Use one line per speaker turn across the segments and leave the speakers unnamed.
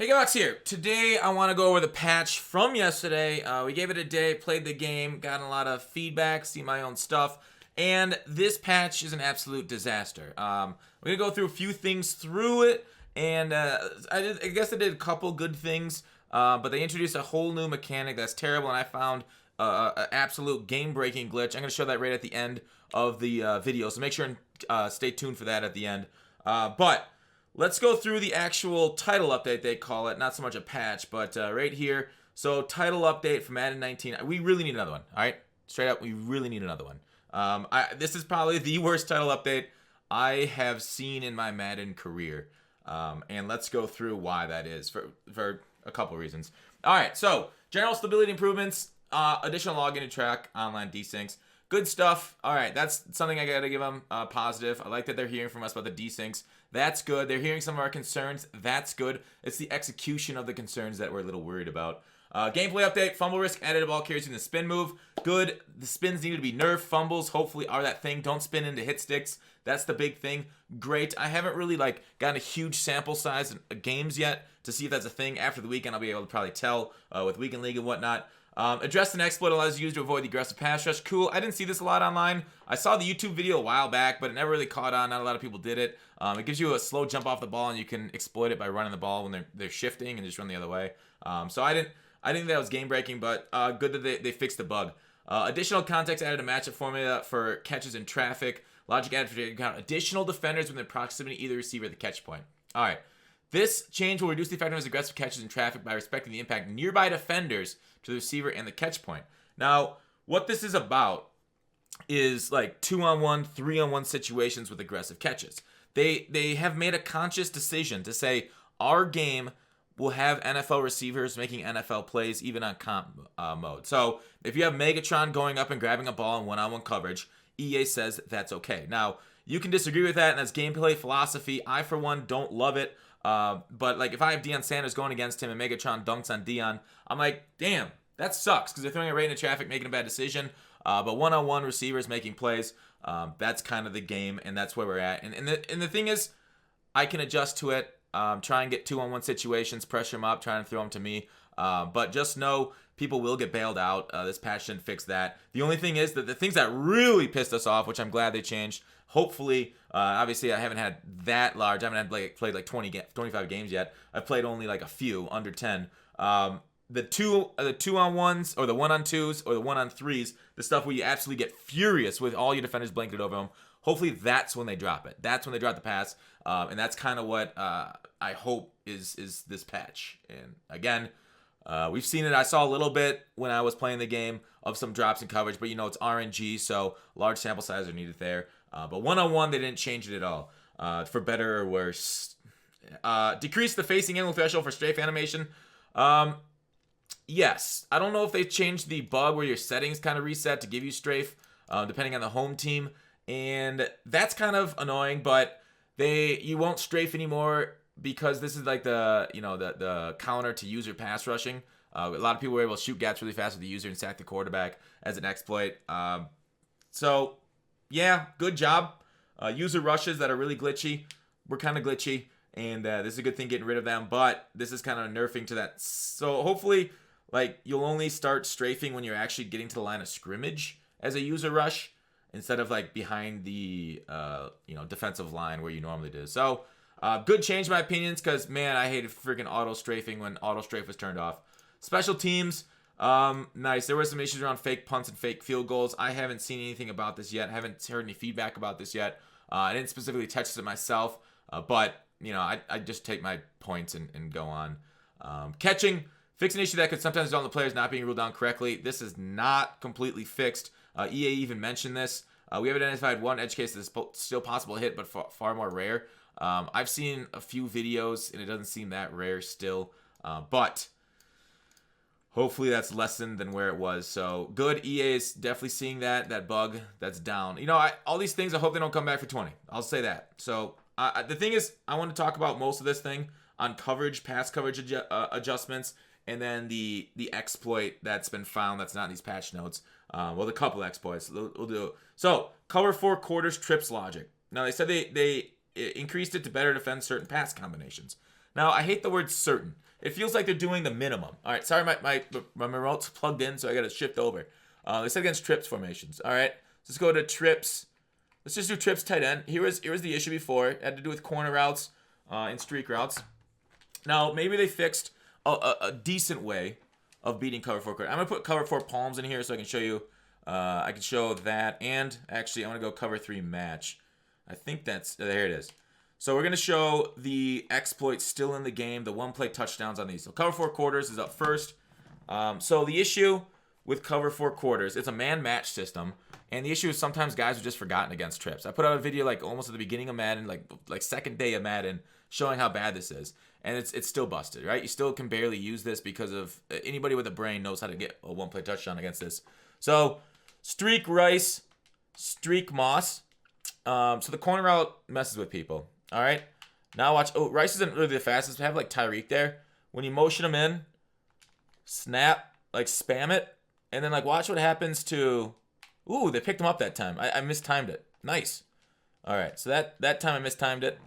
Hey Gox here. Today I want to go over the patch from yesterday. We gave it a day, played the game, got a lot of feedback, see my own stuff, and this patch is an absolute disaster. We're gonna go through a few things through it, and I guess they did a couple good things, but they introduced a whole new mechanic that's terrible, and I found an absolute game-breaking glitch. I'm gonna show that right at the end of the video, so make sure and stay tuned for that at the end. But let's go through the actual title update, they call it. Not so much a patch, but right here. So, title update for Madden 19. We really need another one, all right? Straight up, we really need another one. This is probably the worst title update I have seen in my Madden career. And let's go through why that is for a couple reasons. All right, so general stability improvements, additional login and track, online desyncs. Good stuff. All right, that's something I got to give them positive. I like that they're hearing from us about the desyncs. That's good. They're hearing some of our concerns. That's good. It's the execution of the concerns that we're a little worried about. Gameplay update. Fumble risk added to ball carriers in the spin move. Good. The spins need to be nerfed. Fumbles hopefully are that thing. Don't spin into hit sticks. That's the big thing. Great. I haven't really gotten a huge sample size of games yet to see if that's a thing. After the weekend, I'll be able to probably tell with Weekend League and whatnot. Address an exploit allows users to avoid the aggressive pass rush. Cool. I didn't see this a lot online. I saw the YouTube video a while back, but it never really caught on. Not a lot of people did it. It gives you a slow jump off the ball, and you can exploit it by running the ball when they're shifting and just run the other way. So I think that was game breaking, but good that they fixed the bug. Additional context added to matchup formula for catches in traffic. Logic added for count additional defenders within proximity either receiver or the catch point. All right. This change will reduce the effectiveness of aggressive catches in traffic by respecting the impact nearby defenders to the receiver and the catch point. Now, what this is about is 2-on-1, 3-on-1 situations with aggressive catches. They have made a conscious decision to say our game will have NFL receivers making NFL plays even on comp mode. So if you have Megatron going up and grabbing a ball in one-on-one coverage, EA says that's okay. Now, you can disagree with that, and that's gameplay philosophy. I, for one, don't love it. But if I have Deion Sanders going against him and Megatron dunks on Deion, I'm like, damn, that sucks because they're throwing it right into traffic, making a bad decision. But one-on-one receivers making plays, that's kind of the game, and that's where we're at. And the thing is, I can adjust to it, try and get 2-on-1 situations, pressure them up, try and throw them to me. But just know people will get bailed out. This patch didn't fix that. The only thing is that the things that really pissed us off, which I'm glad they changed, hopefully, obviously I haven't had that large. I haven't had played 25 games yet. I've played only a few, under 10. The 2-on-1s or the 1-on-2s or the 1-on-3s, the stuff where you absolutely get furious with all your defenders blanketed over them. Hopefully that's when they drop it. That's when they drop the pass. And that's kind of what I hope is this patch. And again, we've seen it. I saw a little bit when I was playing the game of some drops in coverage, but it's RNG, so large sample size are needed there. But one-on-one, they didn't change it at all, for better or worse. Decrease the facing angle threshold for strafe animation. Yes. I don't know if they changed the bug where your settings kind of reset to give you strafe, depending on the home team. And that's kind of annoying, but you won't strafe anymore because this is the counter to user pass rushing. A lot of people were able to shoot gaps really fast with the user and sack the quarterback as an exploit. So, yeah, good job. User rushes that are really glitchy were kind of glitchy, and this is a good thing getting rid of them, but this is kind of nerfing to that. So hopefully, you'll only start strafing when you're actually getting to the line of scrimmage as a user rush instead of behind the defensive line where you normally do. So, good change in my opinions because, man, I hated freaking auto strafing when auto strafe was turned off. Special teams, nice. There were some issues around fake punts and fake field goals. I haven't seen anything about this yet. I haven't heard any feedback about this yet. I didn't specifically test it myself, but I just take my points and go on. Catching, fix an issue that could sometimes result in the players not being ruled down correctly. This is not completely fixed. EA even mentioned this. We have identified one edge case that's still possible to hit, but far more rare. I've seen a few videos, and it doesn't seem that rare still. But hopefully that's lessened than where it was. So good. EA is definitely seeing that bug that's down. All these things, I hope they don't come back for 20. I'll say that. So the thing is, I want to talk about most of this thing on coverage, pass coverage adjustments, and then the exploit that's been found that's not in these patch notes. The couple exploits we'll do. So cover 4 quarters trips logic. Now they said they increased it to better defend certain pass combinations. Now I hate the word certain it feels like they're doing the minimum. All right, sorry, my remote's plugged in, so I got to shift over. They said against trips formations. All right, let's go to trips. Let's just do trips tight end. Here was the issue before. It had to do with corner routes and streak routes. Now, maybe they fixed a decent way of beating cover 4 quarter. I'm going to put cover 4 palms in here so I can show you. I can show that. And actually, I'm going to go cover 3 match. I think that's, there it is. So we're going to show the exploits still in the game, the one-play touchdowns on these. So cover 4 quarters is up first. So the issue with cover 4 quarters, it's a man match system. And the issue is sometimes guys are just forgotten against trips. I put out a video like almost at the beginning of Madden, like second day of Madden, showing how bad this is. And it's still busted, right? You still can barely use this because of anybody with a brain knows how to get a one-play touchdown against this. So streak Rice, streak Moss. So the corner route messes with people. All right. Now watch. Oh, Rice isn't really the fastest. We have like Tyreek there. When you motion him in, snap, like spam it, and then like watch what happens to. Ooh, they picked him up that time. I mistimed it. Nice. All right. So that time I mistimed it.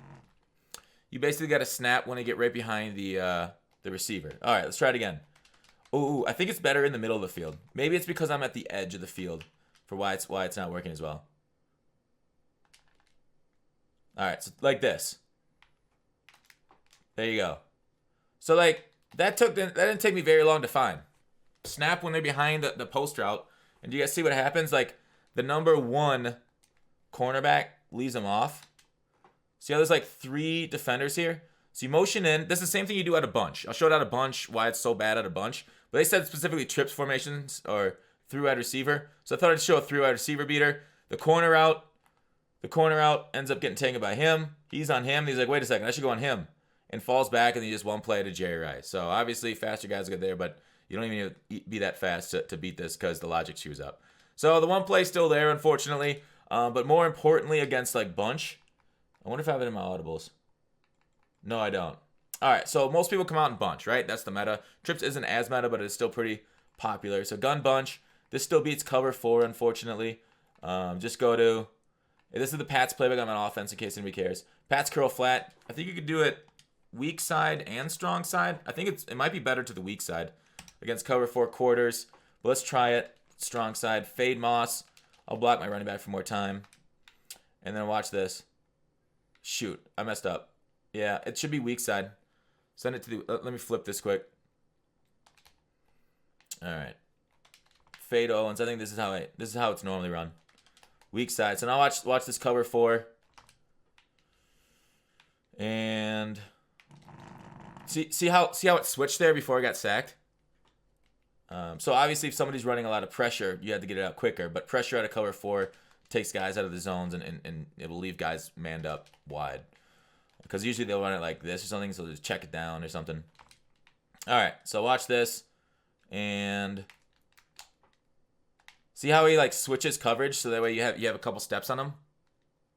You basically got to snap when they get right behind the receiver. All right. Let's try it again. Ooh, I think it's better in the middle of the field. Maybe it's because I'm at the edge of the field for why it's not working as well. All right, so like this. There you go. So like that didn't take me very long to find. Snap when they're behind the post route, and do you guys see what happens? Like the number 1 cornerback leaves them off. See how there's like 3 defenders here? So you motion in. This is the same thing you do at a bunch. I'll show it out a bunch why it's so bad at a bunch. But they said specifically trips formations or through wide receiver. So I thought I'd show a through wide receiver beater. The corner out ends up getting taken by him. He's on him. He's like, wait a second, I should go on him. And falls back, and then you just one play to Jerry Rice. So obviously faster guys get there, but you don't even need to be that fast to beat this because the logic screws up. So the one play's still there, unfortunately. But more importantly, against like bunch. I wonder if I have it in my audibles. No, I don't. All right, so most people come out in bunch, right? That's the meta. Trips isn't as meta, but it's still pretty popular. So gun bunch. This still beats cover 4, unfortunately. Just go to... This is the Pats playbook on offense in case anybody cares. Pats curl flat. I think you could do it weak side and strong side. I think it might be better to the weak side against cover 4 quarters. But let's try it. Strong side. Fade Moss. I'll block my running back for more time. And then watch this. Shoot. I messed up. Yeah, it should be weak side. Send it to the... let me flip this quick. All right. Fade Owens. I think this is how it's normally run. Weak side. So now watch this cover 4. And see how it switched there before I got sacked? So obviously if somebody's running a lot of pressure, you have to get it out quicker. But pressure out of cover 4 takes guys out of the zones and it will leave guys manned up wide. Because usually they'll run it like this or something, so they'll just check it down or something. All right, so watch this. And... see how he like switches coverage so that way you have a couple steps on him?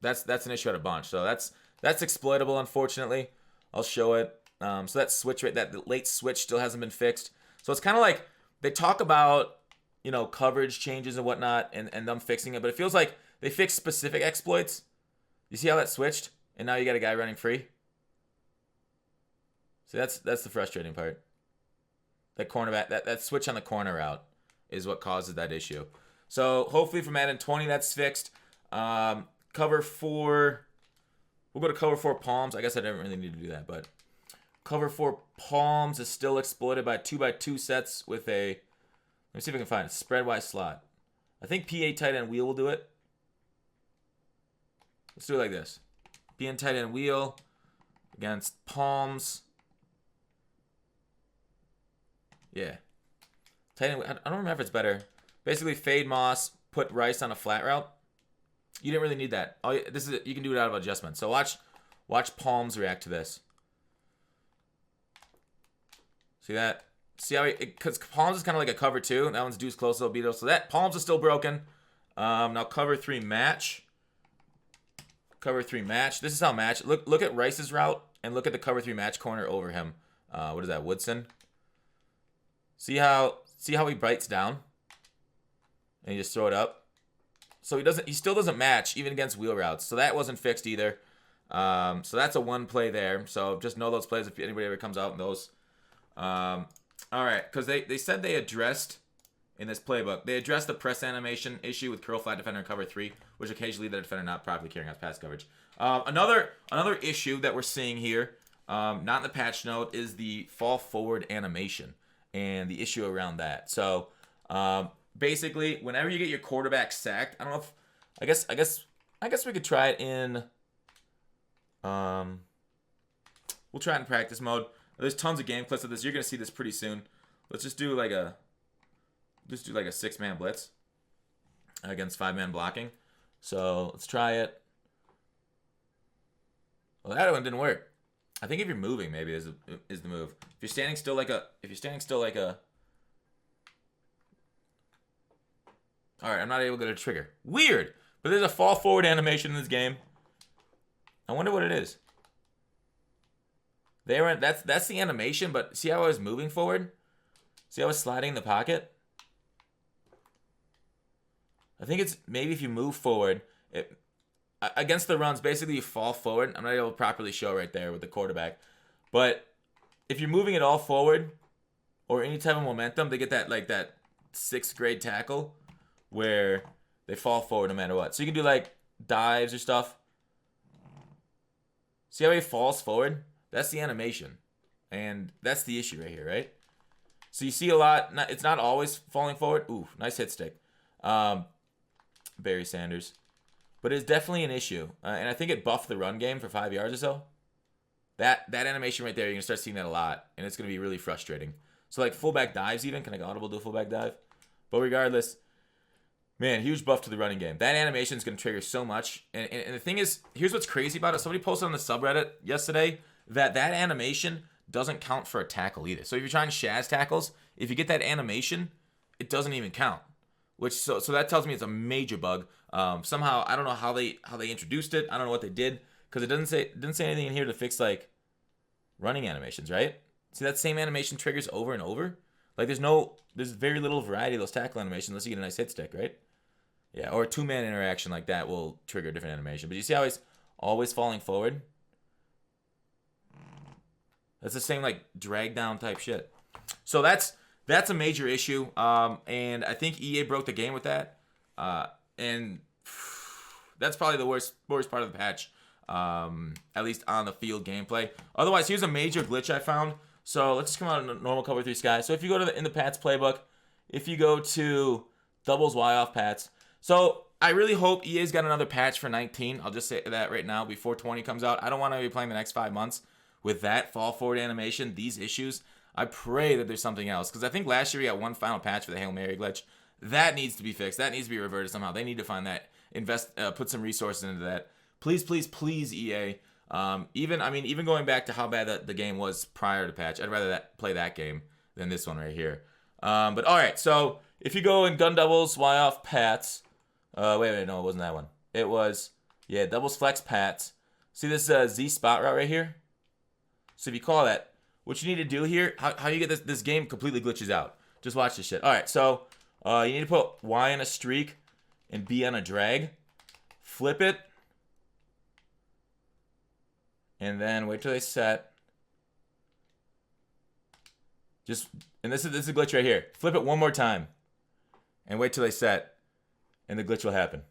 That's an issue at a bunch. So that's exploitable, unfortunately. I'll show it. So that switch rate, that late switch still hasn't been fixed. So it's kind of like they talk about, you know, coverage changes and whatnot and them fixing it, but it feels like they fixed specific exploits. You see how that switched? And now you got a guy running free. See, that's the frustrating part. That cornerback, that switch on the corner route is what causes that issue. So hopefully for Madden 20 that's fixed. Cover 4. We'll go to cover 4 palms. I guess I didn't really need to do that, but cover 4 palms is still exploited by 2x2 sets with a... let me see if I can find it. Spreadwise slot. I think PA tight end wheel will do it. Let's do it like this. PN tight end wheel against palms. Yeah. Tight end, I don't remember if it's better. Basically, fade Moss, put Rice on a flat route. You didn't really need that. You can do it out of adjustment. So watch palms react to this. See that? See how because palms is kind of like a cover 2. That one's deuce close, little beetle. So that palms is still broken. Now cover 3 match. Cover 3 match. This is how match. Look at Rice's route and look at the cover 3 match corner over him. What is that? Woodson. See how he bites down, and you just throw it up. So he still doesn't match even against wheel routes. So that wasn't fixed either. So that's a one play there. So just know those plays if anybody ever comes out in those. All right, because they said they addressed in this playbook, they addressed the press animation issue with curl flat defender in cover 3, which occasionally the defender not properly carrying out pass coverage. Another issue that we're seeing here, not in the patch note, is the fall forward animation and the issue around that. So basically, whenever you get your quarterback sacked, I don't know if I guess we could try it in. We'll try it in practice mode. There's tons of game clips of this. You're gonna see this pretty soon. Let's just do like a 6-man blitz against 5-man blocking. So let's try it. Well, that one didn't work. I think if you're moving, maybe is the move. If you're standing still like a. All right, I'm not able to get a trigger. Weird, but there's a fall forward animation in this game. I wonder what it is. That's the animation, but see how I was moving forward? See how I was sliding in the pocket? I think it's maybe if you move forward, against the runs, basically you fall forward. I'm not able to properly show right there with the quarterback. But if you're moving it all forward, or any type of momentum, they get that like that 6th grade tackle where they fall forward no matter what. So you can do like dives or stuff. See how he falls forward? That's the animation. And that's the issue right here, right? So you see a lot. It's not always falling forward. Ooh, nice hit stick. Barry Sanders. But it's definitely an issue. And I think it buffed the run game for 5 yards or so. That animation right there, you're going to start seeing that a lot. And it's going to be really frustrating. So like fullback dives even. Can I audible do a fullback dive? But regardless, man, huge buff to the running game. That animation is going to trigger so much. And the thing is, here's what's crazy about it. Somebody posted on the subreddit yesterday that animation doesn't count for a tackle either. So if you're trying Shaz tackles, if you get that animation, it doesn't even count. Which so that tells me it's a major bug. Somehow I don't know how they introduced it. I don't know what they did because it didn't say anything in here to fix like running animations, right? See that same animation triggers over and over. Like there's very little variety of those tackle animations unless you get a nice hit stick, right? Yeah, or a 2-man interaction like that will trigger a different animation. But you see how he's always falling forward? That's the same like drag down type shit. So that's a major issue. And I think EA broke the game with that. And that's probably the worst part of the patch. At least on the field gameplay. Otherwise, here's a major glitch I found. So let's just come out in normal cover 3 sky. So if you go to in the Pats playbook, if you go to doubles Y off Pats. So I really hope EA's got another patch for 19. I'll just say that right now before 20 comes out. I don't want to be playing the next 5 months with that fall forward animation, these issues. I pray that there's something else. Because I think last year we got one final patch for the Hail Mary glitch. That needs to be fixed. That needs to be reverted somehow. They need to find that. Put some resources into that. Please, please, please, EA. Even going back to how bad the game was prior to patch, I'd rather play that game than this one right here. But all right, so if you go in gun doubles, Y off Pats. Wait, no, it wasn't that one. It was, yeah, doubles flex Pats. See this Z spot route right here? So if you call that, what you need to do here, how you get this game completely glitches out. Just watch this shit. All right, so you need to put Y on a streak and B on a drag. Flip it. And then wait till they set. And this is a glitch right here. Flip it one more time. And wait till they set. And the glitch will happen.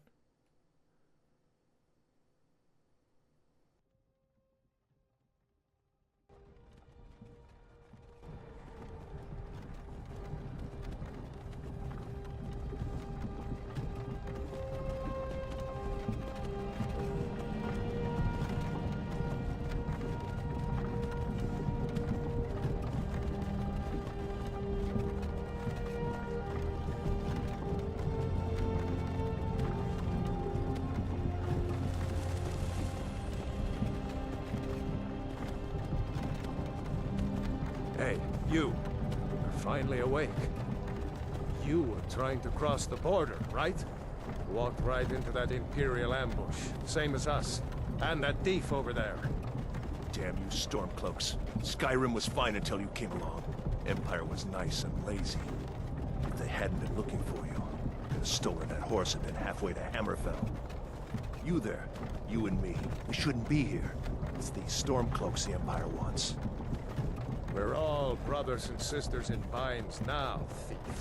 Hey, you're finally awake. You were trying to cross the border, right? Walked right into that Imperial ambush, same as us. And that thief over there.
Damn you Stormcloaks. Skyrim was fine until you came along. Empire was nice and lazy. If they hadn't been looking for you, could have stolen that horse and been halfway to Hammerfell. You there, you and me, we shouldn't be here. It's these Stormcloaks the Empire wants.
We're all brothers and sisters in binds now, thief.